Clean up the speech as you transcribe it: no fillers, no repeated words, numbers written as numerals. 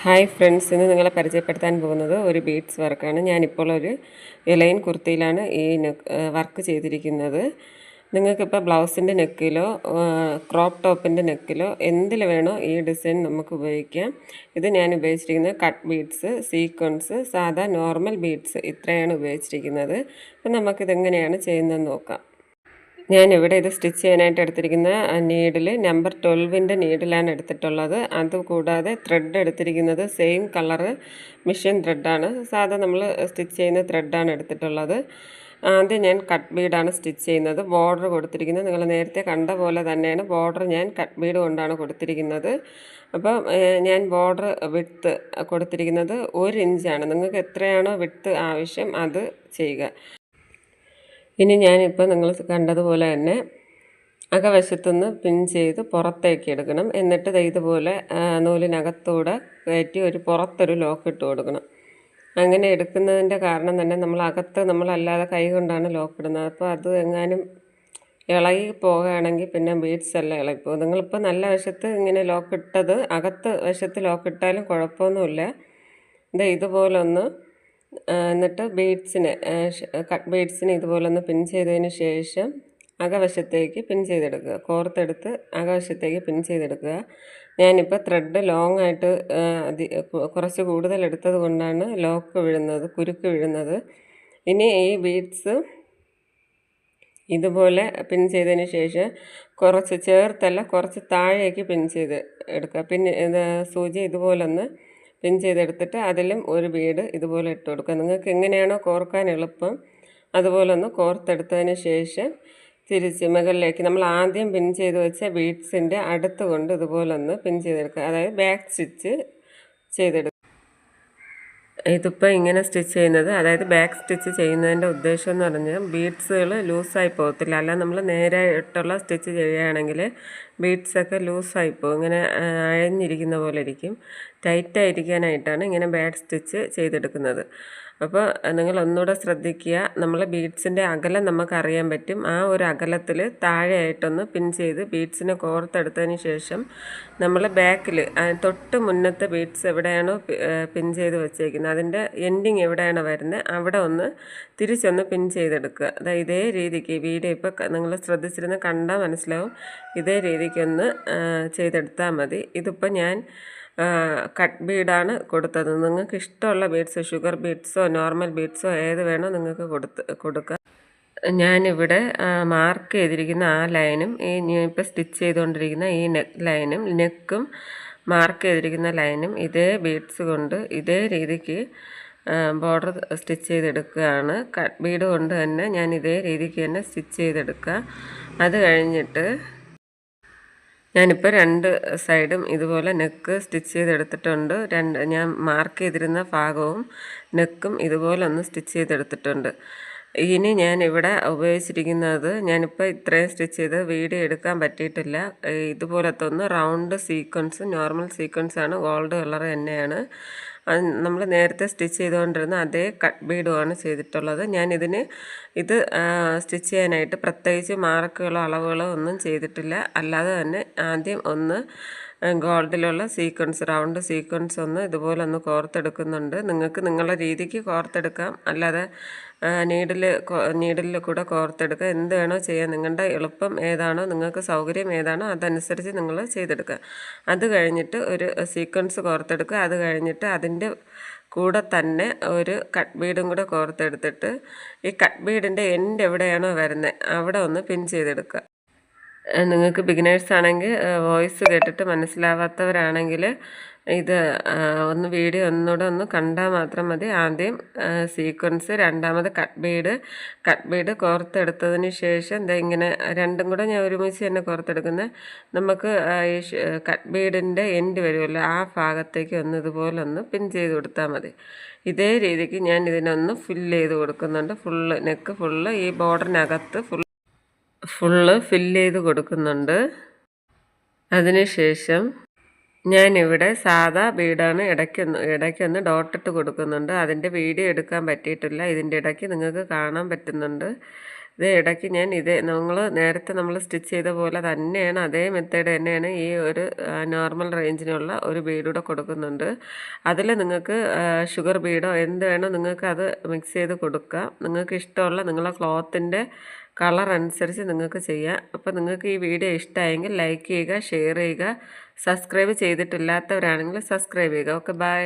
Hi friends, ഇന്ന് നിങ്ങളെ പരിചയപ്പെടുത്താൻ പോകുന്നത് ഒരു ബീഡ്സ് വർക്കാണ്. ഞാനിപ്പോൾ ഒരു എലൈൻ കുർത്തിയിലാണ് ഈ വർക്ക് ചെയ്തിരിക്കുന്നത്. നിങ്ങൾക്കിപ്പോൾ ബ്ലൗസിൻ്റെ നെക്കിലോ ക്രോപ്പ് ടോപ്പിൻ്റെ നെക്കിലോ എന്തിൽ വേണോ ഈ ഡിസൈൻ നമുക്ക് ഉപയോഗിക്കാം. ഇത് ഞാൻ ഉപയോഗിച്ചിരിക്കുന്നത് കട്ട് ബീഡ്സ്, സീക്വൻസ്, സാധാ നോർമൽ ബീഡ്സ് ഇത്രയാണ് ഉപയോഗിച്ചിരിക്കുന്നത്. അപ്പം നമുക്കിതെങ്ങനെയാണ് ചെയ്യുന്നതെന്ന് നോക്കാം. ഞാനിവിടെ ഇത് സ്റ്റിച്ച് ചെയ്യാനായിട്ട് എടുത്തിരിക്കുന്ന നീഡിൽ നമ്പർ 12ൻ്റെ നീഡിലാണ് എടുത്തിട്ടുള്ളത്. അതുകൂടാതെ ത്രെഡ് എടുത്തിരിക്കുന്നത് സെയിം കളറ് മിഷൻ ത്രെഡാണ്. സാധാ നമ്മൾ സ്റ്റിച്ച് ചെയ്യുന്ന ത്രെഡാണ് എടുത്തിട്ടുള്ളത്. ആദ്യം ഞാൻ കട്ട് ബീഡാണ് സ്റ്റിച്ച് ചെയ്യുന്നത്. ബോർഡർ കൊടുത്തിരിക്കുന്നത് നിങ്ങൾ നേരത്തെ കണ്ട പോലെ തന്നെയാണ്. ബോർഡർ ഞാൻ കട്ട് ബീഡ് കൊണ്ടാണ് കൊടുത്തിരിക്കുന്നത്. അപ്പം ഞാൻ ബോർഡർ വിഡ്ത്ത് കൊടുത്തിരിക്കുന്നത് 1 ഇഞ്ചാണ്. നിങ്ങൾക്ക് എത്രയാണോ വിഡ്ത്ത് ആവശ്യം അത് ചെയ്യുക. ഇനി ഞാനിപ്പോൾ നിങ്ങൾ കണ്ടതുപോലെ തന്നെ അകവശത്തുനിന്ന് പിൻ ചെയ്ത് പുറത്തേക്ക് എടുക്കണം. എന്നിട്ട് ഇതുപോലെ നൂലിനകത്തൂടെ കയറ്റി പുറത്തൊരു ലോക്ക് ഇട്ട് കൊടുക്കണം. അങ്ങനെ എടുക്കുന്നതിൻ്റെ കാരണം തന്നെ നമ്മളല്ലാതെ കൈ കൊണ്ടാണ് ലോക്ക് ഇടുന്നത്. അപ്പോൾ അത് എങ്ങാനും ഇളകി പോകുകയാണെങ്കിൽ പിന്നെ ബീഡ്സ് എല്ലാം ഇളകിപ്പോകും. നിങ്ങളിപ്പോൾ നല്ല വശത്ത് ഇങ്ങനെ ലോക്ക് ഇട്ടത് അകത്ത് വശത്ത് ലോക്ക് ഇട്ടാലും കുഴപ്പമൊന്നുമില്ല. ഇതുപോലൊന്ന് എന്നിട്ട് കട്ട് ബീഡ്സിന് ഇതുപോലൊന്ന് പിൻ ചെയ്തതിന് ശേഷം അകവശത്തേക്ക് പിൻ ചെയ്തെടുക്കുക. കോർത്തെടുത്ത് അകവശത്തേക്ക് പിൻ ചെയ്തെടുക്കുക. ഞാനിപ്പോൾ ത്രെഡ് ലോങ് ആയിട്ട് കുറച്ച് കൂടുതൽ എടുത്തത് കൊണ്ടാണ് കുരുക്ക് വീഴുന്നത്. ഇനി ഈ ബീഡ്സ് ഇതുപോലെ പിൻ ചെയ്തതിന് ശേഷം കുറച്ച് താഴേക്ക് പിൻ ചെയ്ത് എടുക്കുക. പിന്നെ സൂചി ഇതുപോലൊന്ന് പിൻ ചെയ്തെടുത്തിട്ട് അതിലും ഒരു ബീഡ് ഇതുപോലെ ഇട്ട് കൊടുക്കുക. നിങ്ങൾക്ക് എങ്ങനെയാണോ കോർക്കാൻ എളുപ്പം അതുപോലെ ഒന്ന് കോർത്തെടുത്തതിന് ശേഷം തിരിച്ച് മുകളിലേക്ക് നമ്മൾ ആദ്യം പിൻ ചെയ്ത് വെച്ച ബീഡ്സിൻ്റെ അടുത്ത് കൊണ്ട് ഇതുപോലൊന്ന് പിൻ ചെയ്തെടുക്കുക. അതായത് ബാക്ക് സ്റ്റിച്ച് ചെയ്തെടുക്കുക. ഇതിപ്പോൾ ഇങ്ങനെ സ്റ്റിച്ച് ചെയ്യുന്നത്, അതായത് ബാക്ക് സ്റ്റിച്ച് ചെയ്യുന്നതിൻ്റെ ഉദ്ദേശം എന്ന് പറഞ്ഞാൽ ബീഡ്സുകൾ ലൂസായി പോകത്തില്ല. അല്ല നമ്മൾ നേരായിട്ടുള്ള സ്റ്റിച്ച് ചെയ്യുകയാണെങ്കിൽ ബീഡ്സൊക്കെ ലൂസായി പോകും. ഇങ്ങനെ അഴഞ്ഞിരിക്കുന്ന പോലെ ഇരിക്കും. ടൈറ്റായിരിക്കാനായിട്ടാണ് ഇങ്ങനെ ബാക്ക് സ്റ്റിച്ച് ചെയ്തെടുക്കുന്നത്. അപ്പോൾ നിങ്ങൾ ഒന്നുകൂടെ ശ്രദ്ധിക്കുക. നമ്മൾ ബീഡ്സിൻ്റെ അകലം നമുക്കറിയാൻ പറ്റും. ആ ഒരു അകലത്തിൽ താഴെയായിട്ടൊന്ന് പിൻ ചെയ്ത് ബീഡ്സിനെ കോർത്തെടുത്തതിന് ശേഷം നമ്മൾ ബാക്കിൽ തൊട്ട് മുന്നത്തെ ബീഡ്സ് എവിടെയാണോ പിൻ ചെയ്ത് വെച്ചേക്കുന്നത് അതിൻ്റെ എൻഡിങ് എവിടെയാണോ വരുന്നത് അവിടെ ഒന്ന് തിരിച്ചൊന്ന് പിൻ ചെയ്തെടുക്കുക. ഇതേ രീതിക്ക് വീഡിയോ ഇപ്പോൾ നിങ്ങൾ ശ്രദ്ധിച്ചിരുന്ന് കണ്ടാൽ മനസ്സിലാവും. ഇതേ രീതിക്കൊന്ന് ചെയ്തെടുത്താൽ മതി. ഇതിപ്പോൾ ഞാൻ കട്ട് ബീഡാണ് കൊടുത്തത്. നിങ്ങൾക്ക് ഇഷ്ടമുള്ള ബീഡ്സ്, ഷുഗർ ബീഡ്സോ നോർമൽ ബീഡ്സോ ഏത് വേണോ നിങ്ങൾക്ക് കൊടുക്കുക. ഞാനിവിടെ മാർക്ക് ചെയ്തിരിക്കുന്ന ആ ലൈനും ഇപ്പോൾ സ്റ്റിച്ച് ചെയ്തുകൊണ്ടിരിക്കുന്ന ഈ നെക്കും മാർക്ക് ചെയ്തിരിക്കുന്ന ലൈനും ഇതേ ബീഡ്സ് കൊണ്ട് ഇതേ രീതിക്ക് ബോർഡർ സ്റ്റിച്ച് ചെയ്തെടുക്കുകയാണ്. കട്ട് ബീഡ് കൊണ്ട് തന്നെ ഞാൻ ഇതേ രീതിക്ക് തന്നെ സ്റ്റിച്ച് ചെയ്തെടുക്കുക. അത് കഴിഞ്ഞിട്ട് ഞാനിപ്പോൾ 2 സൈഡും ഇതുപോലെ നെക്ക് സ്റ്റിച്ച് ചെയ്തെടുത്തിട്ടുണ്ട്. ഞാൻ മാർക്ക് ചെയ്തിരുന്ന ഭാഗവും നെക്കും ഇതുപോലെ ഒന്ന് സ്റ്റിച്ച് ചെയ്തെടുത്തിട്ടുണ്ട്. ഇനി ഞാനിവിടെ ഉപയോഗിച്ചിരിക്കുന്നത്, ഞാനിപ്പോൾ ഇത്രയും സ്റ്റിച്ച് ചെയ്ത് വീഡിയോ എടുക്കാൻ പറ്റിയിട്ടില്ല. ഇതുപോലത്തെ ഒന്ന് റൗണ്ട് സീക്വൻസ്, നോർമൽ സീക്വൻസാണ്, ഗോൾഡ് കളർ തന്നെയാണ്. നമ്മൾ നേരത്തെ സ്റ്റിച്ച് ചെയ്തുകൊണ്ടിരുന്ന അതേ കട്ട് ബീഡുമാണ് ചെയ്തിട്ടുള്ളത്. ഇത് സ്റ്റിച്ച് ചെയ്യാനായിട്ട് പ്രത്യേകിച്ച് മാർക്കുകളോ അളവുകളോ ഒന്നും ചെയ്തിട്ടില്ല. അല്ലാതെ തന്നെ ആദ്യം ഒന്ന് ഗോൾഡിലുള്ള റൗണ്ട് സീക്വൻസ് ഇതുപോലെ ഒന്ന് കോർത്തെടുക്കുന്നുണ്ട്. നിങ്ങൾക്ക് നിങ്ങളുടെ രീതിക്ക് കോർത്തെടുക്കാം. അല്ലാതെ നീഡിൽ കൂടെ കോർത്തെടുക്കുക. എന്ത് വേണോ ചെയ്യാൻ, നിങ്ങളുടെ എളുപ്പം ഏതാണോ, നിങ്ങൾക്ക് സൗകര്യം ഏതാണോ അതനുസരിച്ച് നിങ്ങൾ ചെയ്തെടുക്കുക. അത് കഴിഞ്ഞിട്ട് ഒരു സീക്വൻസ് കോർത്തെടുക്കുക. അത് കഴിഞ്ഞിട്ട് അതിൻ്റെ കൂടെ തന്നെ ഒരു കട്ട് ബീഡും കൂടെ കോർത്തെടുത്തിട്ട് ഈ കട്ട് ബീഡിൻ്റെ എൻഡ് എവിടെയാണോ വരുന്നത് അവിടെ ഒന്ന് പിൻ ചെയ്തെടുക്കുക. നിങ്ങൾക്ക് ബിഗിനേഴ്സ് ആണെങ്കിൽ വോയിസ് കേട്ടിട്ട് മനസ്സിലാവാത്തവരാണെങ്കിൽ ഇത് വീഡിയോ ഒന്നുകൂടെ ഒന്ന് കണ്ടാൽ മാത്രം മതി. ആദ്യം സീക്വൻസ്, രണ്ടാമത് കട്ട് ബീഡ് കോർത്തെടുത്തതിന് ശേഷം ഇങ്ങനെ രണ്ടും കൂടെ ഞാൻ ഒരുമിച്ച് തന്നെ കോർത്തെടുക്കുന്നത്. നമുക്ക് ഈ കട്ട് ബീഡിൻ്റെ എൻഡ് വരുമല്ലോ ആ ഭാഗത്തേക്ക് ഇതുപോലെ ഒന്ന് പിൻ ചെയ്ത് കൊടുത്താൽ മതി. ഇതേ രീതിക്ക് ഞാൻ ഇതിനൊന്ന് ഫില്ല് ചെയ്ത് കൊടുക്കുന്നുണ്ട്. നെക്ക് ഫുള്ള് ഈ ബോർഡറിനകത്ത് ഫുള്ള് ഫില്ല് ചെയ്ത് കൊടുക്കുന്നുണ്ട്. അതിനുശേഷം ഞാനിവിടെ സാധാ ബീഡാണ് ഇടയ്ക്കൊന്ന് ഡോട്ടിട്ട് കൊടുക്കുന്നുണ്ട്. അതിൻ്റെ വീഡിയോ എടുക്കാൻ പറ്റിയിട്ടില്ല. ഇതിൻ്റെ ഇടയ്ക്ക് നിങ്ങൾക്ക് കാണാൻ പറ്റുന്നുണ്ട്. ഇത് ഇടയ്ക്ക് ഞാൻ നേരത്തെ നമ്മൾ സ്റ്റിച്ച് ചെയ്ത പോലെ തന്നെയാണ്, അതേ മെത്തേഡ് തന്നെയാണ് ഈ ഒരു നോർമൽ റേഞ്ചിനുള്ള ഒരു ബീഡൂടെ കൊടുക്കുന്നുണ്ട്. അതിൽ നിങ്ങൾക്ക് ഷുഗർ ബീഡോ എന്ത് വേണോ നിങ്ങൾക്ക് അത് മിക്സ് ചെയ്ത് കൊടുക്കാം. നിങ്ങൾക്ക് ഇഷ്ടമുള്ള നിങ്ങളെ ക്ലോത്തിൻ്റെ കളർ അനുസരിച്ച് നിങ്ങൾക്ക് ചെയ്യാം. അപ്പോൾ നിങ്ങൾക്ക് ഈ വീഡിയോ ഇഷ്ടമായെങ്കിൽ ലൈക്ക് ചെയ്യുക, ഷെയർ ചെയ്യുക, സബ്സ്ക്രൈബ് ചെയ്തിട്ടില്ലാത്തവരാണെങ്കിൽ സബ്സ്ക്രൈബ് ചെയ്യുക. Okay, by.